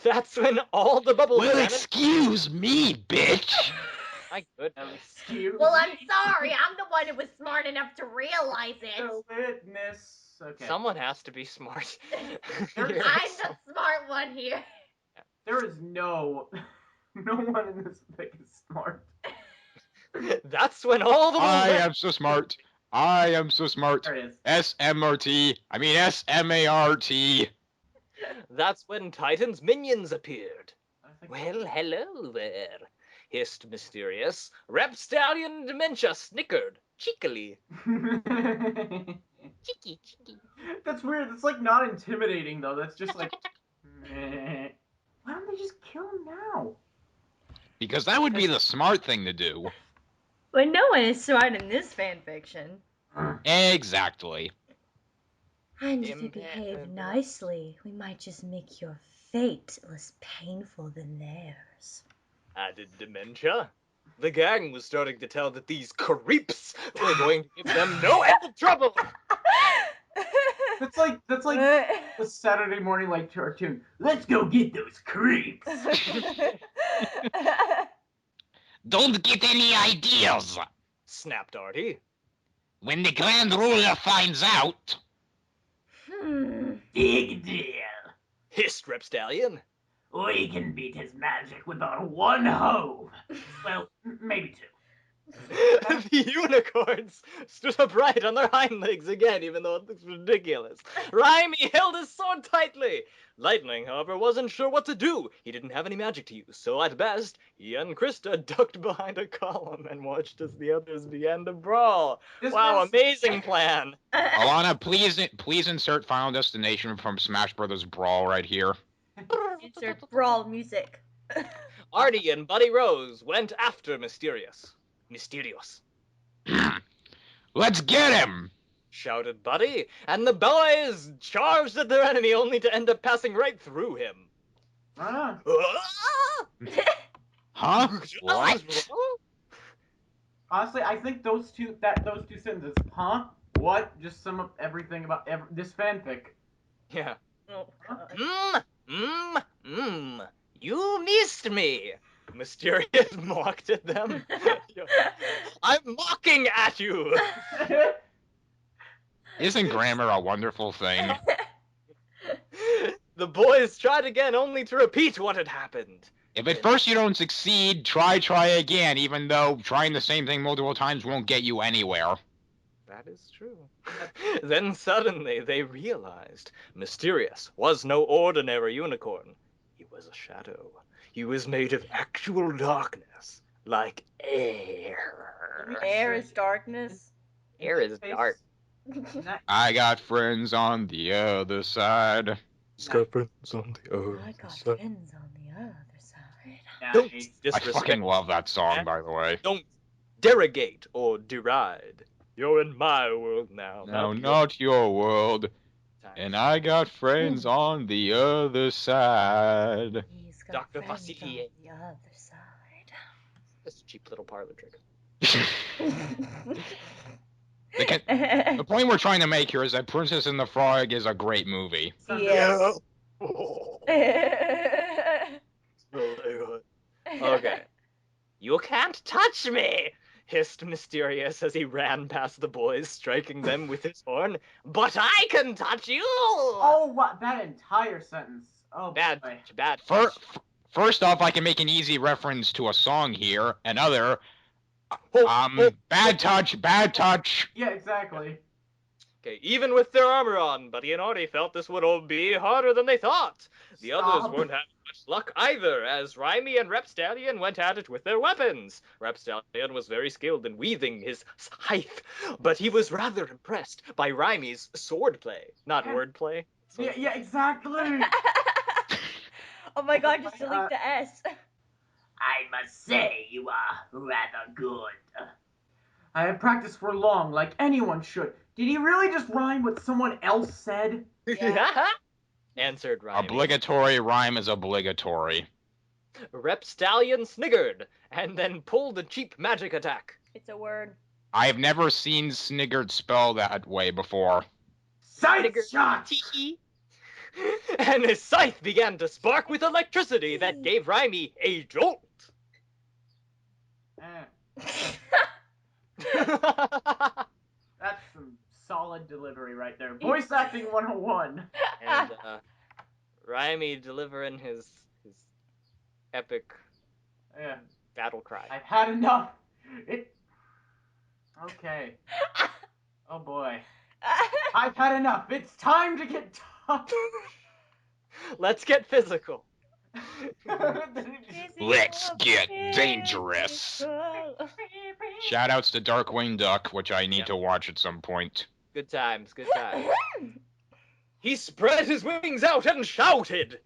That's when all the bubbles Well, vanished. excuse me, bitch! My goodness. Excuse Well, I'm me. sorry. I'm the one who was smart enough to realize it. The witness. Okay. Someone has to be smart. I'm You're the smart one here. There is no one in this thing is smart. That's when all the bubbles I vanished. am so smart. I am so smart. There it is. SMRT. I mean SMART. That's when Titan's minions appeared. Well, hello there, hissed Mysterious. Repstallion Dementia snickered, cheekily. Cheeky, cheeky. That's weird. It's like not intimidating though. That's just like. Meh. Why don't they just kill him now? Because that would be the smart thing to do. But no one is smart in this fanfiction. Exactly. And if you behave nicely, we might just make your fate less painful than theirs. Added Dementia. The gang was starting to tell that these creeps were going to give them no end of trouble. That's like the Saturday morning like cartoon. Let's go get those creeps. Don't get any ideas. Snapped Artie. When the Grand Ruler finds out. Big deal. Hissed Repstallion. We can beat his magic with our one hoe. Well, maybe two. The unicorns stood upright on their hind legs again, even though it looks ridiculous. Raimi held his sword tightly. Lightning, however, wasn't sure what to do. He didn't have any magic to use, so at best, he and Krista ducked behind a column and watched as the others began to brawl. Wow, amazing plan. Alana, please insert Final Destination from Smash Brothers Brawl right here. Insert brawl music. Artie and Buddy Rose went after Mysterious. Let's get him! Shouted Buddy, and the boys charged at their enemy only to end up passing right through him. Ah. Huh? What? Honestly, I think those two sentences, huh? What? Just sum up everything about this fanfic. Yeah. Oh, God. You missed me. Mysterious mocked at them. I'm mocking at you. Isn't grammar a wonderful thing? The boys tried again only to repeat what had happened. If at first you don't succeed, try again, even though trying the same thing multiple times won't get you anywhere. That is true. Then suddenly they realized Mysterious was no ordinary unicorn. He was a shadow. He was made of actual darkness, like air. Air is darkness. Air is dark. I got friends on the other side. Got friends on the other I got friends on the other side. Don't I disrespect. fucking love that song, by the way. Don't derogate or deride. You're in my world now. No, not your world. And I got friends on the other side. He's got Dr. friends on Facilier. the other side. That's a cheap little parlor trick. The point we're trying to make here is that Princess and the Frog is a great movie. Yes. Okay. You can't touch me! hissed Mysterious as he ran past the boys, striking them with his horn. But I can touch you! Oh, what? That entire sentence. Oh, Bad boy. touch, bad Fir- touch. First off, I can make an easy reference to a song here. Another, Oh. bad touch, bad touch. Yeah, exactly. Okay, even with their armor on, Buddy and Artie felt this would all be harder than they thought. The others Stop. weren't having much luck either, as Rhymy and Repstallion went at it with their weapons. Repstallion was very skilled in weaving his scythe, but he was rather impressed by Rhymy's swordplay. Not wordplay. Yeah, exactly. Oh my god, just delete the S. I must say you are rather good. I have practiced for long, like anyone should. Did he really just rhyme what someone else said? Yeah. Answered Rhymy. Obligatory rhyme is obligatory. Repstallion sniggered, and then pulled a cheap magic attack. It's a word. I've never seen Sniggered spelled that way before. Scythe shot! Tee. And his scythe began to spark with electricity that gave Rhymy a jolt. That's some solid delivery right there. Voice acting 101. And Rhymy delivering his epic battle cry. I've had enough. Okay. Oh boy. I've had enough. It's time to get tough. Let's get physical. Let's get dangerous. Shoutouts to Darkwing Duck, which I need to watch at some point. Good times, good times. He spread his wings out and shouted.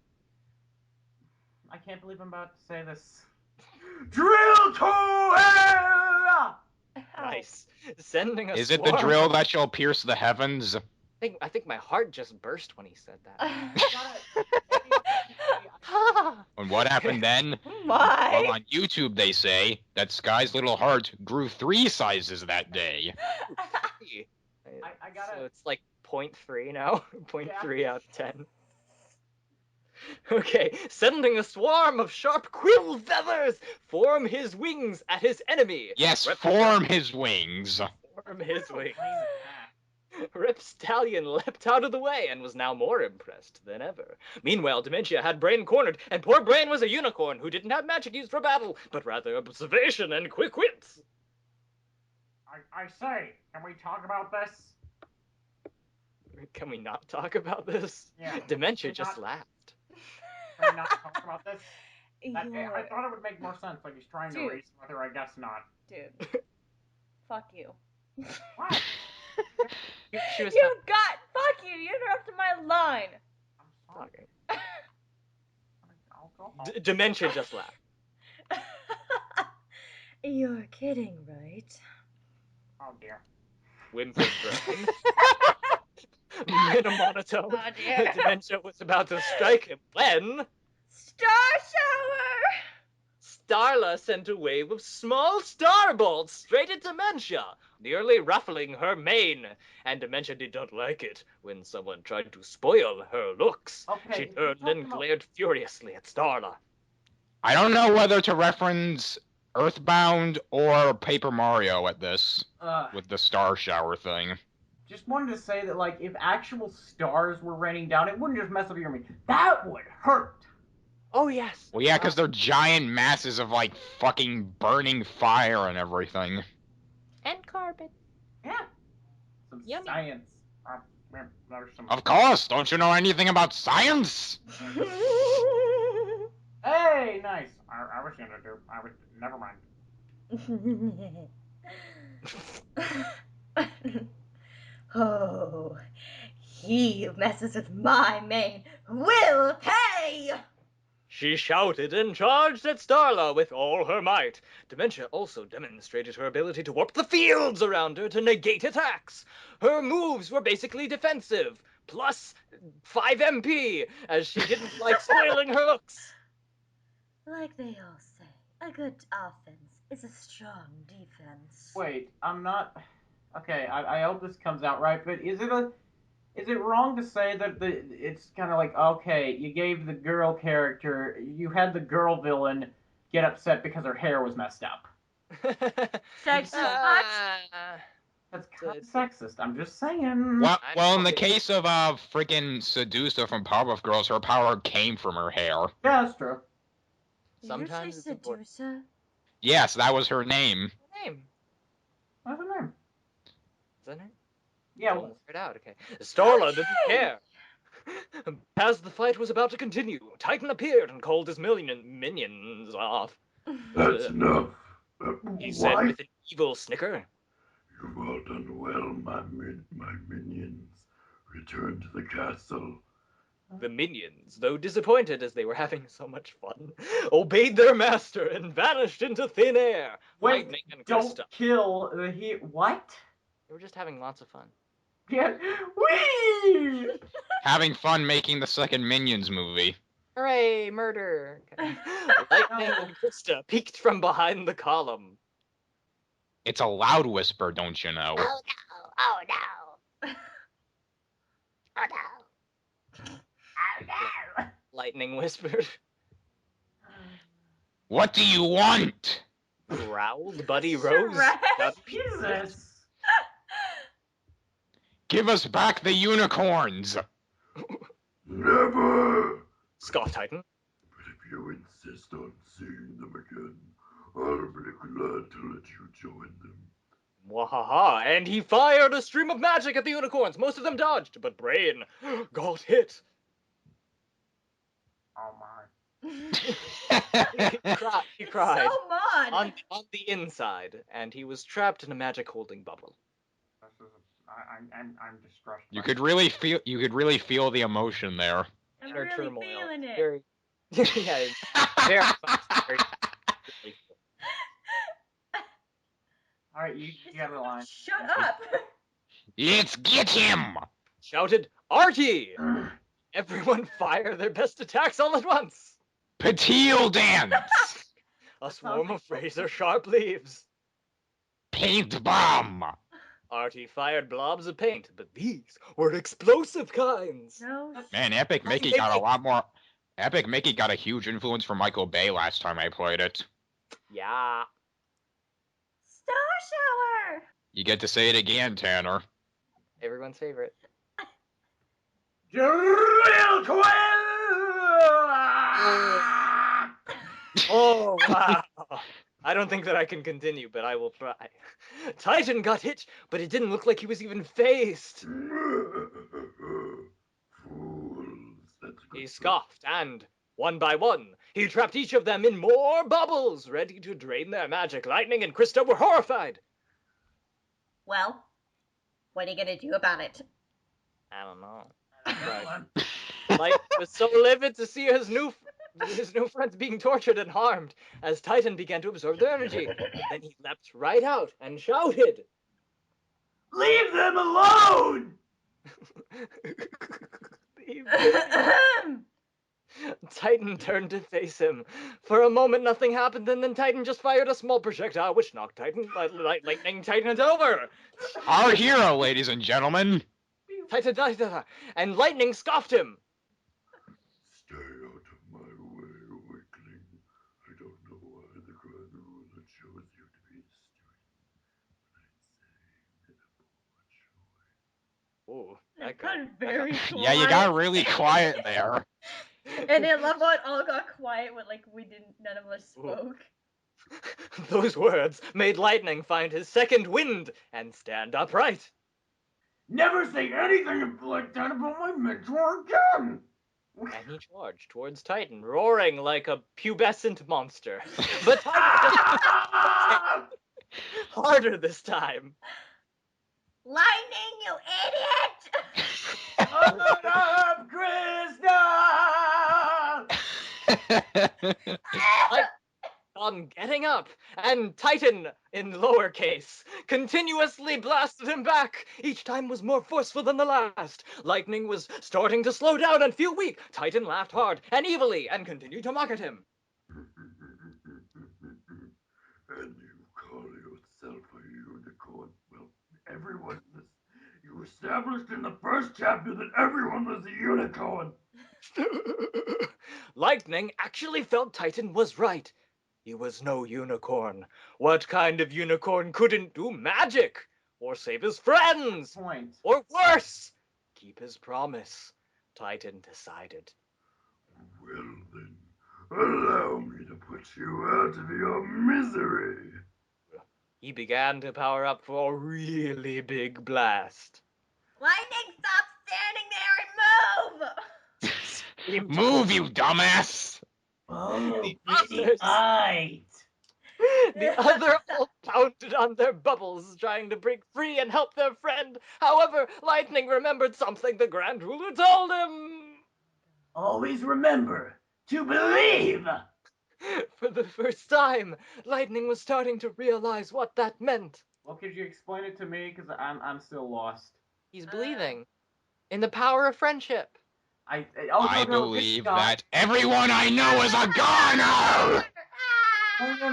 I can't believe I'm about to say this. Drill to hell! Nice. Sending a Is it the swarm. drill that shall pierce the heavens? I think my heart just burst when he said that. And what happened then? My. Well, on YouTube they say that Sky's little heart grew 3 sizes that day. I gotta... So it's like 0.3 now? 0.3 out of 10. Okay, sending a swarm of sharp quill feathers form his wings at his enemy. Yes, form his wings. Form his wings. Repstallion leapt out of the way and was now more impressed than ever. Meanwhile, Dementia had Brain cornered, and poor Brain was a unicorn who didn't have magic used for battle, but rather observation and quick wits. I say, can we talk about this? Can we not talk about this? Yeah. Dementia just laughed. Can we not talk about this? I You're- thought it would make more sense, like he's trying to Dude. raise whether I guess not. Dude. Fuck you. What? She was You got. Fuck you. You interrupted my line. I'm sorry. talking. I'll go home. Dementia just laughed. You're kidding, right? Oh dear. Whimpered Brain. In a monotone, Oh, dear. Dementia was about to strike him when Star shower. Starla sent a wave of small star bolts straight at Dementia, nearly ruffling her mane. And Dementia did not like it when someone tried to spoil her looks. Okay, She if turned you're and talking about- glared furiously at Starla. I don't know whether to reference Earthbound or Paper Mario at this, with the star shower thing. Just wanted to say that, like, if actual stars were raining down, it wouldn't just mess up your meat. That would hurt. Oh, yes. Well, yeah, because they're giant masses of, like, fucking burning fire and everything. And carbon. Yeah. Some Yummy. science. There's some... Of course, don't you know anything about science? Hey, nice. I was gonna do. Never mind. Oh, he who messes with my mane will pay! She shouted and charged at Starla with all her might. Dementia also demonstrated her ability to warp the fields around her to negate attacks. Her moves were basically defensive, plus 5 MP, as she didn't like spoiling her looks. Like they all say, a good offense is a strong defense. Wait, I'm not. Okay, I hope this comes out right, but is it wrong to say that it's kind of like, okay, you gave the girl character, you had the girl villain get upset because her hair was messed up? Sexist much? Ah. That's So kind of it's- sexist. I'm just saying. Well, in the Okay. case of freaking Sedusa from Powerpuff Girls, her power came from her hair. Yeah, that's true. Sometimes Did it's you say important. Sedusa? Yes, that was her name. Name. What's her name? Is that name? Yeah. Don't work it out, okay. Starla didn't care. As the fight was about to continue, Titan appeared and called his minions off. That's enough. He said Why? with an evil snicker. You've all done well, my minions. Return to the castle. The minions, though disappointed as they were having so much fun, obeyed their master and vanished into thin air. Wait, Lightning and don't Krista. kill the What? They were just having lots of fun. Yeah. Whee! Having fun making the second Minions movie. Hooray, murder! Okay. Lightning and Krista peeked from behind the column. It's a loud whisper, don't you know? Oh no! Oh no! Oh no! Oh no! Lightning whispered. What do you want? Growled Buddy Rose. Shrek? Jesus. Give us back the unicorns! Never! Scoff Titan. But if you insist on seeing them again, I'll be glad to let you join them. Wahaha, and he fired a stream of magic at the unicorns. Most of them dodged, but Brain got hit. Oh my. He cried So mod. on the inside, and he was trapped in a magic holding bubble. This is. I'm distressed. You by could this. really feel the emotion there. I'm Inner really turmoil. feeling it. Very, yeah, very much. Very, really. All right, you got the line. Shut up. Let's get him! Shouted Artie. Everyone fire their best attacks all at once. Patil dance! A swarm of razor-sharp leaves. Paint bomb! Artie fired blobs of paint, but these were explosive kinds. No. Man, Epic Mickey got a lot more. Epic Mickey got a huge influence from Michael Bay last time I played it. Yeah. Star shower. You get to say it again, Tanner. Everyone's favorite. Real quick! Oh, wow. I don't think that I can continue, but I will try. Titan got hit, but it didn't look like he was even phased. Fools. That's good. He scoffed, and, one by one, he trapped each of them in more bubbles, ready to drain their magic. Lightning and Krista were horrified. Well, what are you gonna do about it? I don't know. Right. Light was so livid to see his new friends being tortured and harmed as Titan began to absorb their energy. Then he leapt right out and shouted. Leave them alone! Titan turned to face him. For a moment, nothing happened, and then Titan just fired a small projectile, which knocked Lightning Titan over. Our hero, ladies and gentlemen. Titan, and Lightning scoffed him. Stay out of my way, weakling. I don't know why the Grand Ruler chose you to be his student, but I'd say Ooh, That that got very quiet. Yeah, you got really quiet there. And I love how it all got quiet when none of us spoke. Those words made Lightning find his second wind and stand upright. Never say anything like that about my mentor again! And he charged towards Titan, roaring like a pubescent monster. But Titan just harder this time. Lightning, you idiot! Shut up, Krista! On getting up, and Titan, in lowercase, continuously blasted him back. Each time was more forceful than the last. Lightning was starting to slow down and feel weak. Titan laughed hard and evilly and continued to mock at him. And you call yourself a unicorn? Well, everyone was. You established in the first chapter that everyone was a unicorn. Lightning actually felt Titan was right. He was no unicorn. What kind of unicorn couldn't do magic? Or save his friends? Point. Or worse, keep his promise? Titan decided. Well then, allow me to put you out of your misery. He began to power up for a really big blast. Lightning, stop standing there and move! Move, you dumbass! Oh, The pretty others- eyed. The other all pounded on their bubbles, trying to break free and help their friend. However, Lightning remembered something the Grand Ruler told him. Always remember to believe. For the first time, Lightning was starting to realize what that meant. Well, could you explain it to me? Because I'm still lost. He's believing in the power of friendship. I I believe that everyone I know is a goner!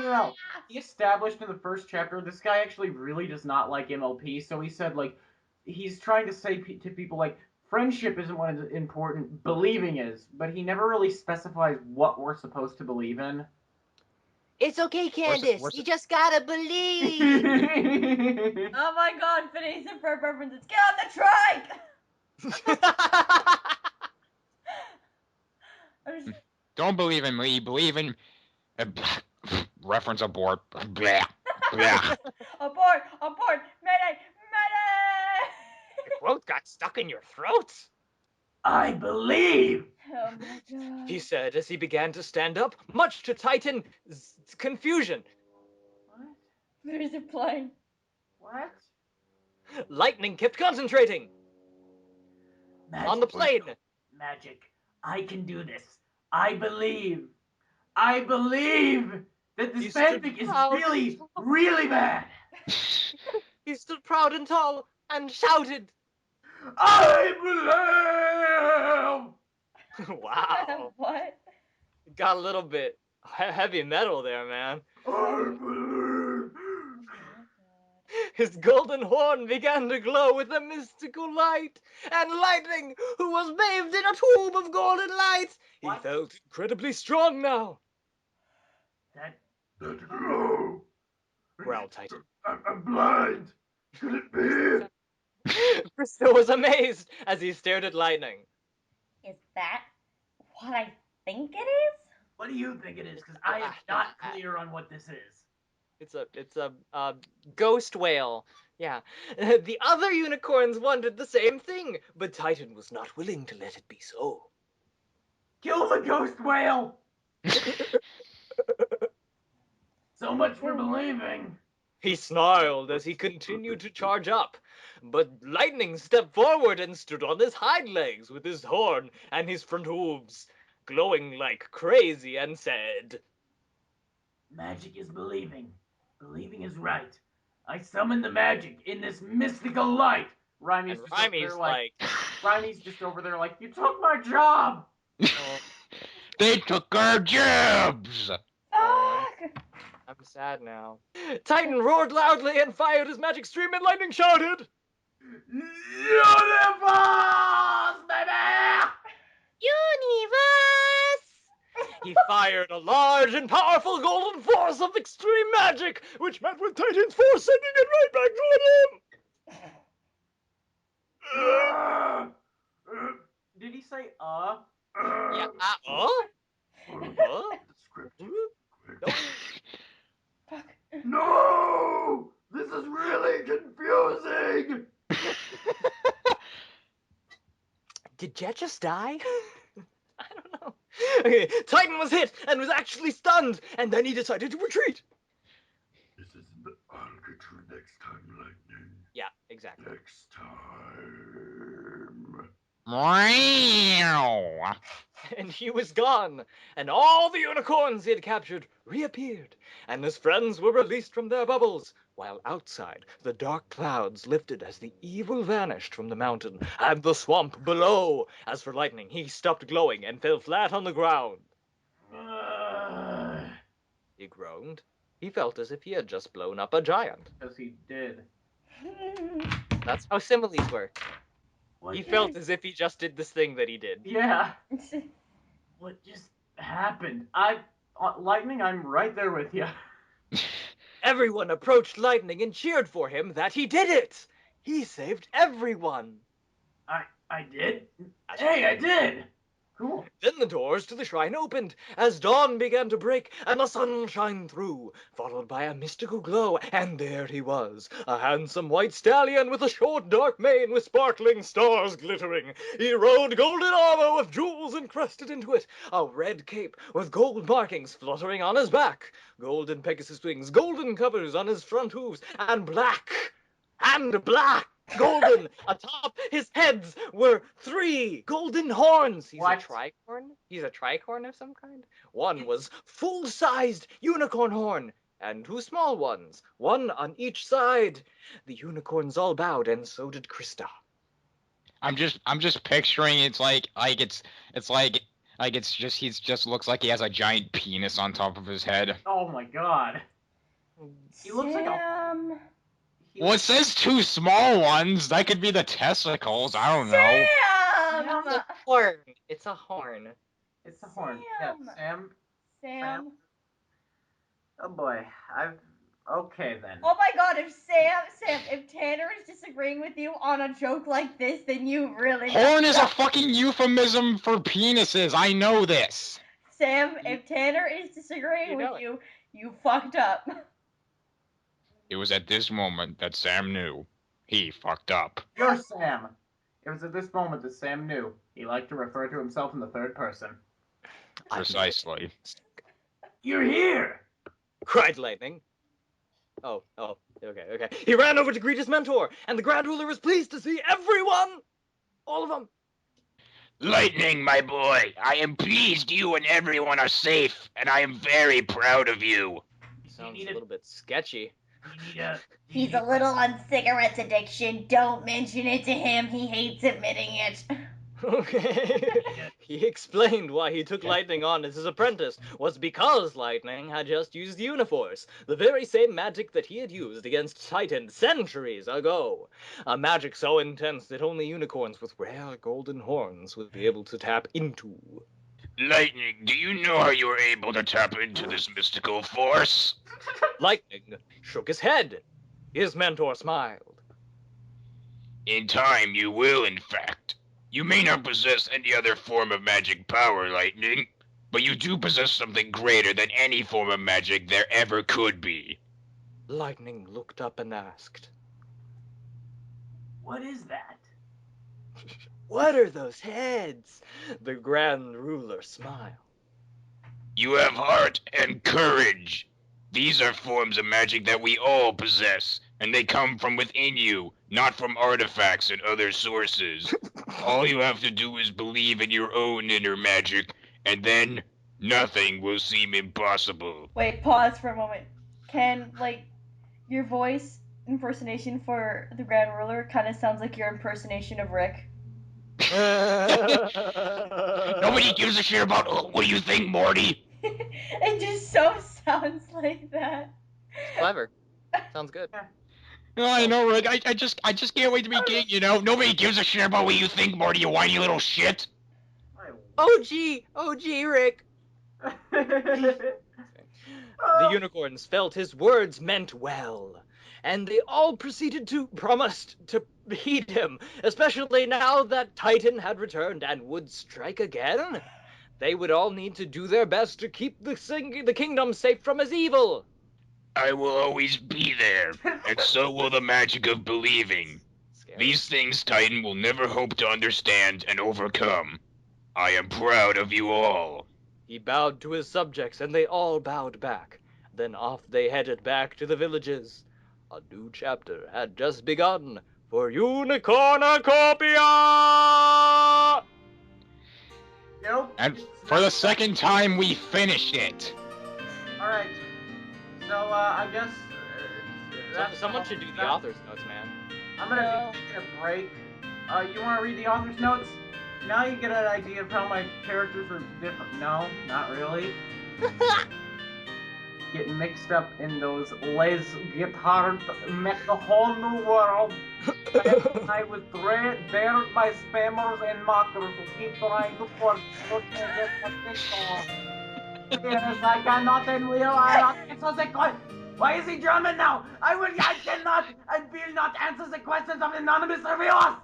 No. He established in the first chapter this guy actually really does not like MLP, so he said like he's trying to say to people like friendship isn't what is important, believing is, but he never really specifies what we're supposed to believe in. It's okay, Candace. where's You it- just gotta believe. Oh my god, Phineas and Ferb references. Get on the trike! I'm just- Don't believe in me, believe in... reference abort. Blah. Blah. Abort! Mayday! The quote got stuck in your throat, I believe. Oh my god. he said as he began to stand up, much to Titan's confusion. What? There's a plane. What? Lightning kept concentrating on the plane. Magic. I can do this. I believe. I believe that He this stood fanfic is proud. really, really bad. He stood proud and tall and shouted. I believe. Wow. What? Got a little bit heavy metal there, man. I believe. His golden horn began to glow with a mystical light, and Lightning, who was bathed in a tube of golden light, he What? felt incredibly strong now, That That glow. growled Titan. I'm blind. Could it be? Krista was amazed as he stared at Lightning. Is that what I think it is? What do you think it is? Because I am not clear on what this is. It's a ghost whale. Yeah. The other unicorns wondered the same thing, but Titan was not willing to let it be so. Kill the ghost whale. So much for believing. He snarled as he continued to charge up, but Lightning stepped forward and stood on his hind legs with his horn and his front hooves glowing like crazy and said, Magic is believing. Believing is right. I summon the magic in this mystical light. and Rhymey's like, Rhymey's just over there like, you took my job. oh, They took our jobs! Fuck! I'm sad now. Titan roared loudly and fired his magic stream, and Lightning shouted, Universe, baby! Universe! He fired a large and powerful golden force of extreme magic, which met with Titan's force, sending it right back toward him. Did he say Yeah. The script. Fuck. No! This is really confusing! Did Jet just die? I don't know. Okay, Titan was hit and was actually stunned, and then he decided to retreat. This isn't the. I'll get you next time, Lightning. Yeah, exactly. Next time. Meow. And he was gone, and all the unicorns he had captured reappeared, and his friends were released from their bubbles, while outside the dark clouds lifted as the evil vanished from the mountain and the swamp below. As for Lightning, he stopped glowing and fell flat on the ground. He groaned. He felt as if he had just blown up a giant. Because he did. That's how similes work. What He felt as if he just did this thing that he did. Yeah. What just happened? Lightning, I'm right there with you. Everyone approached Lightning and cheered for him that he did it. He saved everyone. I did? Hey, I did! Cool. Then the doors to the shrine opened as dawn began to break and the sun shined through, followed by a mystical glow, and there he was, a handsome white stallion with a short dark mane with sparkling stars glittering. He rode golden armor with jewels encrusted into it, a red cape with gold markings fluttering on his back, golden Pegasus wings, golden covers on his front hooves, and black golden atop his heads were 3 golden horns. He's What? a tricorn? He's a tricorn of some kind? One was full-sized unicorn horn, and 2 small ones, one on each side. The unicorns all bowed, and so did Krista. I'm just picturing it's like he's just looks like he has a giant penis on top of his head. Oh my god. He looks like a... Sam. Well, it says 2 small ones. That could be the testicles. I don't know. Sam. It's a horn. It's a horn. It's a horn. Yeah, Sam. Sam. Oh boy. Okay then. Oh my god, if Tanner is disagreeing with you on a joke like this, then you really... Horn is a fucking euphemism for penises. I know this. Sam, if Tanner is disagreeing with you, you fucked up. It was at this moment that Sam knew he fucked up. You're Sam. It was at this moment that Sam knew he liked to refer to himself in the third person. Precisely. You're here! Cried Lightning. Oh, okay. He ran over to greet his mentor, and the Grand Ruler was pleased to see everyone! All of them. Lightning, my boy, I am pleased you and everyone are safe, and I am very proud of you. Sounds a little bit sketchy. He's a little on cigarettes addiction. Don't mention it to him. He hates admitting it. Okay. He explained why he took Lightning on as his apprentice was because Lightning had just used Uniforce, the very same magic that he had used against Titan centuries ago. A magic so intense that only unicorns with rare golden horns would be able to tap into. Lightning, do you know how you were able to tap into this mystical force? Lightning shook his head. His mentor smiled. In time, you will, in fact. You may not possess any other form of magic power, Lightning, but you do possess something greater than any form of magic there ever could be. Lightning looked up and asked, What is that? What are those heads? The Grand Ruler smiled. You have heart and courage. These are forms of magic that we all possess, and they come from within you, not from artifacts and other sources. All you have to do is believe in your own inner magic, and then nothing will seem impossible. Wait, pause for a moment. Can, your voice impersonation for the Grand Ruler kind of sounds like your impersonation of Rick. Nobody gives a shit about what you think, Morty. It just so sounds like that. Clever. Sounds good. No, I know, Rick. I just can't wait to be king, you know? Nobody gives a shit about what you think, Morty, you whiny little shit. OG, Rick. The unicorns felt his words meant well, and they all promised to heed him, especially now that Titan had returned and would strike again. They would all need to do their best to keep the kingdom safe from his evil. I will always be there, and so will the magic of believing. Scary. These things Titan will never hope to understand and overcome. I am proud of you all. He bowed to his subjects, and they all bowed back. Then off they headed back to the villages. A new chapter had just begun for Unicornucopia! Nope. And for the second time, we finished it. Alright. So, I guess... Someone should do the author's notes, man. I'm gonna be taking a break. You wanna read the author's notes? Now you get an idea of how my characters are different. No, not really. Getting mixed up in those Les Guitars met the whole new world. I was dared by spammers and mockers who keep trying to force me to get my thing on. Yes, I cannot and will not answer the question. Why is he German now? I cannot and will not answer the questions of anonymous reviewers.